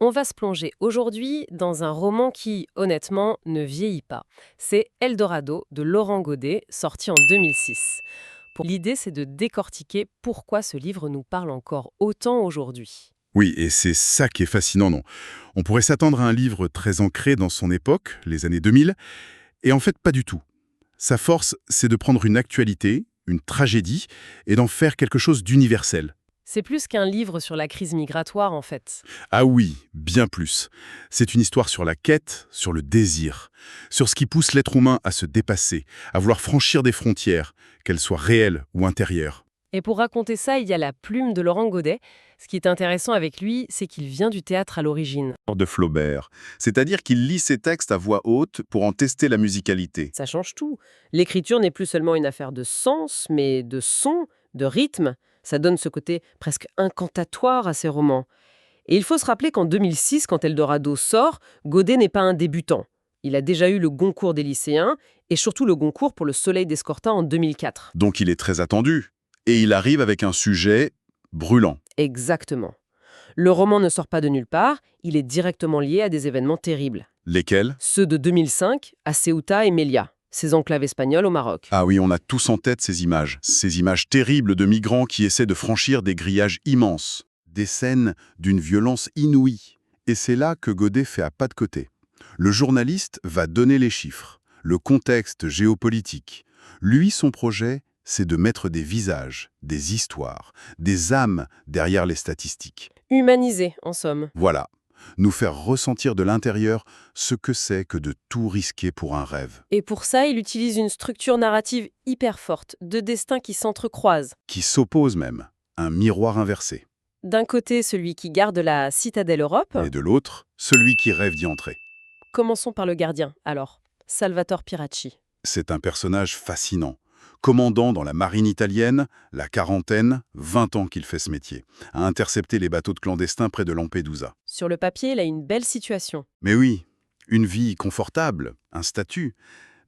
On va se plonger aujourd'hui dans un roman qui, honnêtement, ne vieillit pas. C'est Eldorado de Laurent Godet, sorti en 2006. L'idée, c'est de décortiquer pourquoi ce livre nous parle encore autant aujourd'hui. Oui, et c'est ça qui est fascinant, non? On pourrait s'attendre à un livre très ancré dans son époque, les années 2000, et en fait pas du tout. Sa force, c'est de prendre une actualité, une tragédie, et d'en faire quelque chose d'universel. C'est plus qu'un livre sur la crise migratoire, en fait. Ah oui, bien plus. C'est une histoire sur la quête, sur le désir, sur ce qui pousse l'être humain à se dépasser, à vouloir franchir des frontières, qu'elles soient réelles ou intérieures. Et pour raconter ça, il y a la plume de Laurent Godet. Ce qui est intéressant avec lui, c'est qu'il vient du théâtre à l'origine. De Flaubert, c'est-à-dire qu'il lit ses textes à voix haute pour en tester la musicalité. Ça change tout. L'écriture n'est plus seulement une affaire de sens, mais de son, de rythme. Ça donne ce côté presque incantatoire à ses romans. Et il faut se rappeler qu'en 2006, quand Eldorado sort, Godet n'est pas un débutant. Il a déjà eu le Goncourt des lycéens et surtout le Goncourt pour Le Soleil d'Escorta en 2004. Donc il est très attendu. Et il arrive avec un sujet brûlant. Exactement. Le roman ne sort pas de nulle part, il est directement lié à des événements terribles. Lesquels? Ceux de 2005 à Ceuta et Melilla, ces enclaves espagnoles au Maroc. Ah oui, on a tous en tête ces images terribles de migrants qui essaient de franchir des grillages immenses, des scènes d'une violence inouïe. Et c'est là que Godet fait à pas de côté. Le journaliste va donner les chiffres, le contexte géopolitique. Lui, son projet, c'est de mettre des visages, des histoires, des âmes derrière les statistiques. Humanisé, en somme. Voilà, nous faire ressentir de l'intérieur ce que c'est que de tout risquer pour un rêve, Et pour ça, il utilise une structure narrative hyper forte, de destins qui s'entrecroisent. qui s'oppose même, un miroir inversé. D'un côté, celui qui garde la citadelle Europe. Et de l'autre, celui qui rêve d'y entrer. Commençons par le gardien, alors. Salvatore Piracci. C'est un personnage fascinant. Commandant dans la marine italienne, la quarantaine, 20 ans qu'il fait ce métier, a intercepté les bateaux de clandestins près de Lampedusa. Sur le papier, il a une belle situation. Mais oui, une vie confortable, un statut.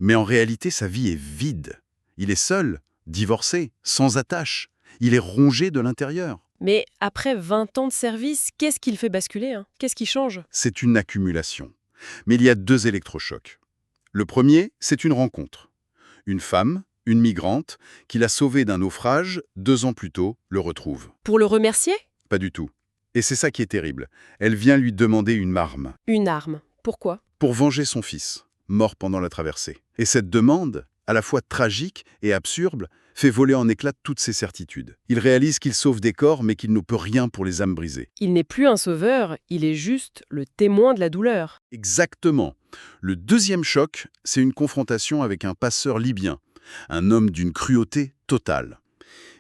Mais en réalité, sa vie est vide. Il est seul, divorcé, sans attache. Il est rongé de l'intérieur. Mais après 20 ans de service, qu'est-ce qui le fait basculer Qu'est-ce qui change? C'est une accumulation. Mais il y a deux électrochocs. Le premier, c'est une rencontre. Une femme, une migrante, qui l'a sauvé d'un naufrage, 2 ans plus tôt, le retrouve. Pour le remercier? Pas du tout. Et c'est ça qui est terrible. Elle vient lui demander une arme, Une arme. Pourquoi? pour venger son fils, mort pendant la traversée. Et cette demande, à la fois tragique et absurde, fait voler en éclats toutes ses certitudes. Il réalise qu'il sauve des corps, mais qu'il ne peut rien pour les âmes brisées. Il n'est plus un sauveur, il est juste le témoin de la douleur. Exactement. Le deuxième choc, c'est une confrontation avec un passeur libyen, un homme d'une cruauté totale.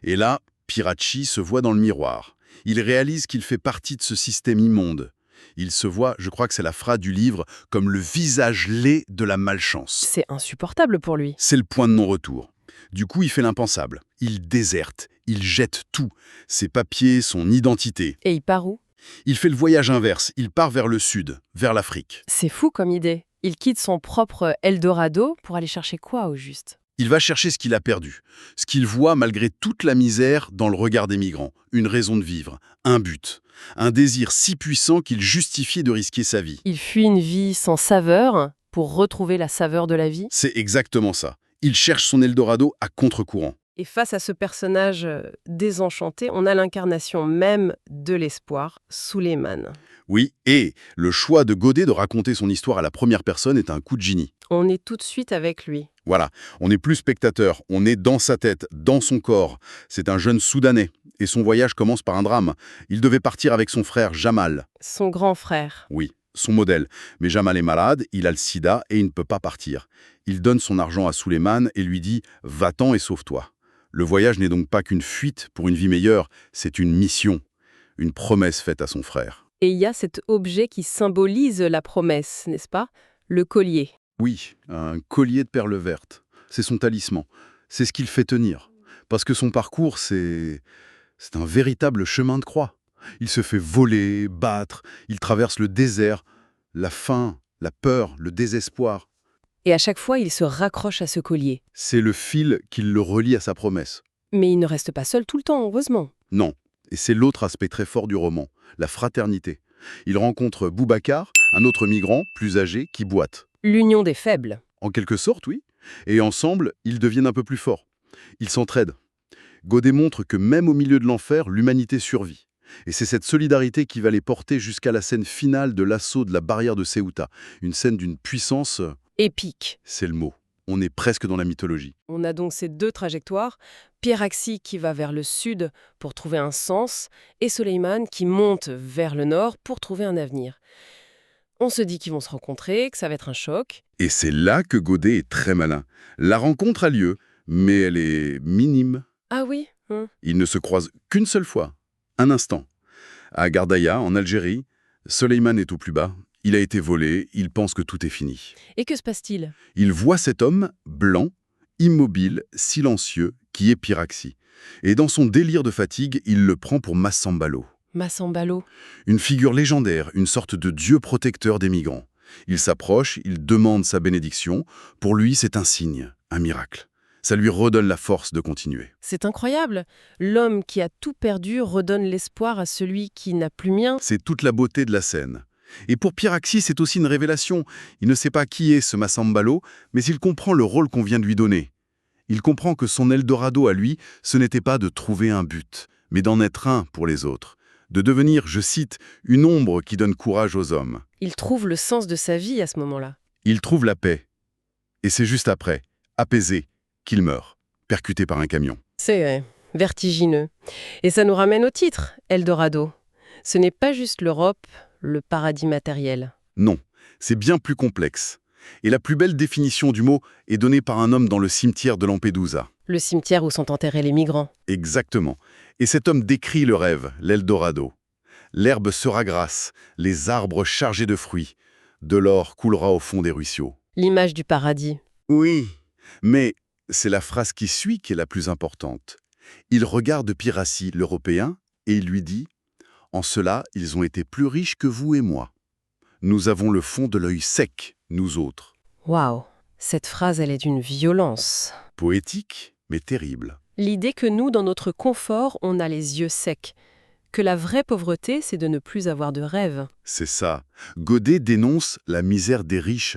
Et là, Piracci se voit dans le miroir. Il réalise qu'il fait partie de ce système immonde. Il se voit, je crois que c'est la phrase du livre, comme le visage laid de la malchance. C'est insupportable pour lui. C'est le point de non-retour. Du coup, il fait l'impensable. Il déserte, il jette tout, ses papiers, son identité. Et il part où? Il fait le voyage inverse, il part vers le sud, vers l'Afrique. C'est fou comme idée. Il quitte son propre Eldorado pour aller chercher quoi au juste? Il va chercher ce qu'il a perdu, ce qu'il voit malgré toute la misère dans le regard des migrants, une raison de vivre, un but, un désir si puissant qu'il justifiait de risquer sa vie. Il fuit une vie sans saveur pour retrouver la saveur de la vie. C'est exactement ça. Il cherche son Eldorado à contre-courant. Et face à ce personnage désenchanté, on a l'incarnation même de l'espoir, Souleymane. Oui, et le choix de Godet de raconter son histoire à la première personne est un coup de génie. On est tout de suite avec lui. Voilà, on n'est plus spectateur, on est dans sa tête, dans son corps. C'est un jeune Soudanais, et son voyage commence par un drame. Il devait partir avec son frère Jamal. Son grand frère. Oui, son modèle. Mais Jamal est malade, il a le sida et il ne peut pas partir. Il donne son argent à Souleymane et lui dit « Va-t'en et sauve-toi ». Le voyage n'est donc pas qu'une fuite pour une vie meilleure, c'est une mission, une promesse faite à son frère. Et il y a cet objet qui symbolise la promesse, n'est-ce pas? Le collier. Oui, un collier de perles vertes. C'est son talisman. C'est ce qui le fait tenir. Parce que son parcours, c'est un véritable chemin de croix. Il se fait voler, battre, il traverse le désert, la faim, la peur, le désespoir. Et à chaque fois, il se raccroche à ce collier. C'est le fil qui le relie à sa promesse. Mais il ne reste pas seul tout le temps, heureusement. Non, et c'est l'autre aspect très fort du roman, la fraternité. Il rencontre Boubacar, un autre migrant, plus âgé, qui boite. L'union des faibles. En quelque sorte, oui. Et ensemble, ils deviennent un peu plus forts. Ils s'entraident. Godet montre que même au milieu de l'enfer, l'humanité survit. Et c'est cette solidarité qui va les porter jusqu'à la scène finale de l'assaut de la barrière de Ceuta. Une scène d'une puissance, Épique. c'est le mot. On est presque dans la mythologie. On a donc ces deux trajectoires, Piraxi qui va vers le sud pour trouver un sens, et Soleiman qui monte vers le nord pour trouver un avenir. On se dit qu'ils vont se rencontrer, que ça va être un choc. Et c'est là que Godet est très malin. La rencontre a lieu, mais elle est minime. Ah oui. Ils ne se croisent qu'une seule fois, un instant. À Gardaïa, en Algérie, Soleiman est au plus bas. Il a été volé, il pense que tout est fini. Et que se passe-t-il? Il voit cet homme, blanc, immobile, silencieux, qui est Piraxi. Et dans son délire de fatigue, il le prend pour Massambalo. Massambalo. Une figure légendaire, une sorte de dieu protecteur des migrants. Il s'approche, il demande sa bénédiction. Pour lui, c'est un signe, un miracle. Ça lui redonne la force de continuer. C'est incroyable. L'homme qui a tout perdu redonne l'espoir à celui qui n'a plus mien. C'est toute la beauté de la scène. Et pour Piraxi, c'est aussi une révélation. Il ne sait pas qui est ce Massambalo, mais il comprend le rôle qu'on vient de lui donner. Il comprend que son Eldorado à lui, ce n'était pas de trouver un but, mais d'en être un pour les autres. De devenir, je cite, une ombre qui donne courage aux hommes. Il trouve le sens de sa vie à ce moment-là. Il trouve la paix. Et c'est juste après, apaisé, qu'il meurt, percuté par un camion. C'est vertigineux. Et ça nous ramène au titre, Eldorado. Ce n'est pas juste l'Europe, le paradis matériel. Non, c'est bien plus complexe. Et la plus belle définition du mot est donnée par un homme dans le cimetière de Lampedusa. Le cimetière où sont enterrés les migrants. Exactement. Et cet homme décrit le rêve, l'Eldorado. L'herbe sera grasse, les arbres chargés de fruits. De l'or coulera au fond des ruisseaux. L'image du paradis. Oui, mais c'est la phrase qui suit qui est la plus importante. Il regarde Piraxi, l'Européen, et il lui dit « En cela, ils ont été plus riches que vous et moi. Nous avons le fond de l'œil sec, nous autres. » Waouh, cette phrase, elle est d'une violence. Poétique, mais terrible. L'idée que nous, dans notre confort, on a les yeux secs. Que la vraie pauvreté, c'est de ne plus avoir de rêve. C'est ça. Godet dénonce la misère des riches.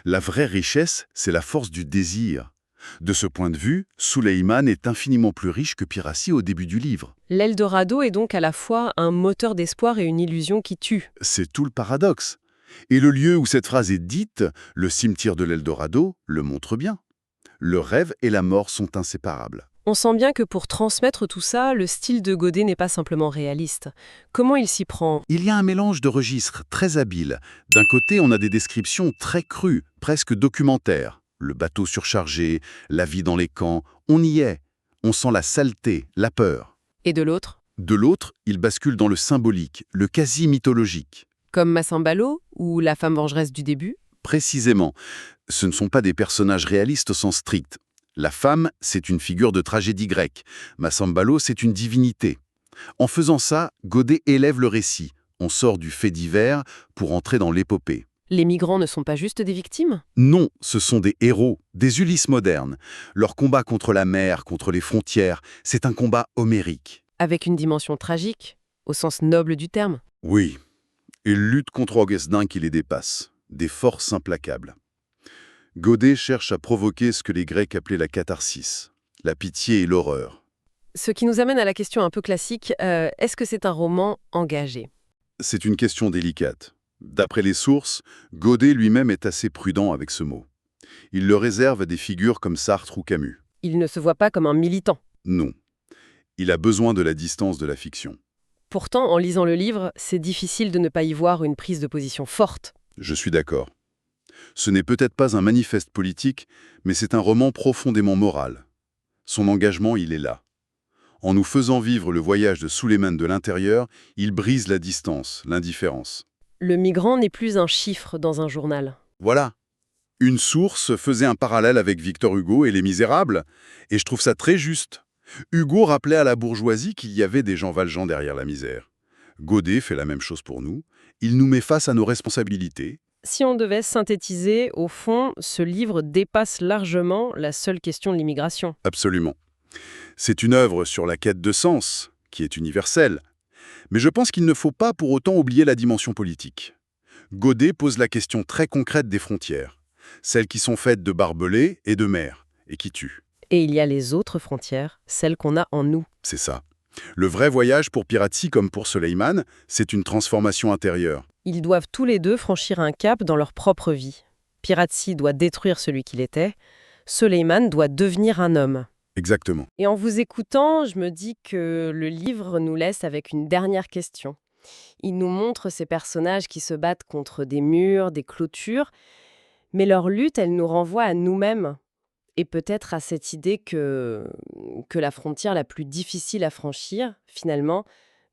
La vraie richesse, c'est la force du désir. De ce point de vue, Souleyman est infiniment plus riche que Piraxi au début du livre. L'Eldorado est donc à la fois un moteur d'espoir et une illusion qui tue. C'est tout le paradoxe. Et le lieu où cette phrase est dite, le cimetière de l'Eldorado, le montre bien. Le rêve et la mort sont inséparables. On sent bien que pour transmettre tout ça, le style de Godet n'est pas simplement réaliste. Comment il s'y prend? Il y a un mélange de registres très habiles. D'un côté, on a des descriptions très crues, presque documentaires. Le bateau surchargé, la vie dans les camps, on y est. On sent la saleté, la peur. Et de l'autre? De l'autre, il bascule dans le symbolique, le quasi-mythologique. Comme Massambalo ou la femme vengeresse du début? Précisément, ce ne sont pas des personnages réalistes au sens strict. La femme, c'est une figure de tragédie grecque. Massambalo, c'est une divinité. En faisant ça, Godet élève le récit. On sort du fait divers pour entrer dans l'épopée. Les migrants ne sont pas juste des victimes? Non, ce sont des héros, des Ulysses modernes. Leur combat contre la mer, contre les frontières, c'est un combat homérique. Avec une dimension tragique, au sens noble du terme. Oui, ils luttent contre Augustin qui les dépasse, des forces implacables. Godet cherche à provoquer ce que les Grecs appelaient la catharsis, la pitié et l'horreur. Ce qui nous amène à la question un peu classique, est-ce que c'est un roman engagé? C'est une question délicate. D'après les sources, Godet lui-même est assez prudent avec ce mot. Il le réserve à des figures comme Sartre ou Camus. Il ne se voit pas comme un militant. Non. Il a besoin de la distance de la fiction. Pourtant, en lisant le livre, c'est difficile de ne pas y voir une prise de position forte. Je suis d'accord. Ce n'est peut-être pas un manifeste politique, mais c'est un roman profondément moral. Son engagement, il est là. En nous faisant vivre le voyage de Souleyman de l'intérieur, il brise la distance, l'indifférence. Le migrant n'est plus un chiffre dans un journal. Voilà. Une source faisait un parallèle avec Victor Hugo et Les Misérables, et je trouve ça très juste. Hugo rappelait à la bourgeoisie qu'il y avait des Jean Valjean derrière la misère. Godet fait la même chose pour nous. Il nous met face à nos responsabilités. Si on devait synthétiser, au fond, ce livre dépasse largement la seule question de l'immigration. Absolument. C'est une œuvre sur la quête de sens, qui est universelle, Mais je pense qu'il ne faut pas pour autant oublier la dimension politique. Godet pose la question très concrète des frontières, celles qui sont faites de barbelés et de mers, et qui tuent. Et il y a les autres frontières, celles qu'on a en nous. C'est ça. Le vrai voyage pour Pirazzi comme pour Soleiman, c'est une transformation intérieure. Ils doivent tous les deux franchir un cap dans leur propre vie. Pirazzi doit détruire celui qu'il était, Soleiman doit devenir un homme. Exactement. Et en vous écoutant, je me dis que le livre nous laisse avec une dernière question. Il nous montre ces personnages qui se battent contre des murs, des clôtures, mais leur lutte, elle nous renvoie à nous-mêmes. Et peut-être à cette idée que la frontière la plus difficile à franchir, finalement,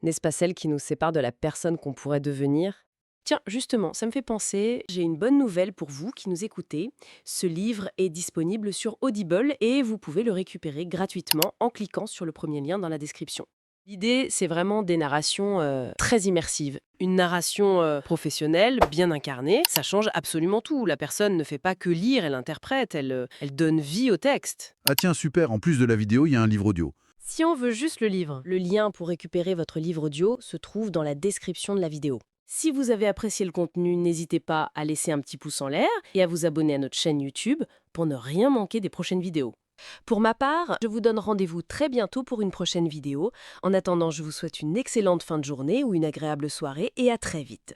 n'est-ce pas celle qui nous sépare de la personne qu'on pourrait devenir? Tiens, justement, ça me fait penser, j'ai une bonne nouvelle pour vous qui nous écoutez. Ce livre est disponible sur Audible et vous pouvez le récupérer gratuitement en cliquant sur le premier lien dans la description. L'idée, c'est vraiment des narrations très immersives. Une narration professionnelle, bien incarnée, ça change absolument tout. La personne ne fait pas que lire, elle interprète, elle donne vie au texte. Ah tiens, super, en plus de la vidéo, il y a un livre audio. Si on veut juste le livre, le lien pour récupérer votre livre audio se trouve dans la description de la vidéo. Si vous avez apprécié le contenu, n'hésitez pas à laisser un petit pouce en l'air et à vous abonner à notre chaîne YouTube pour ne rien manquer des prochaines vidéos. Pour ma part, je vous donne rendez-vous très bientôt pour une prochaine vidéo. En attendant, je vous souhaite une excellente fin de journée ou une agréable soirée et à très vite.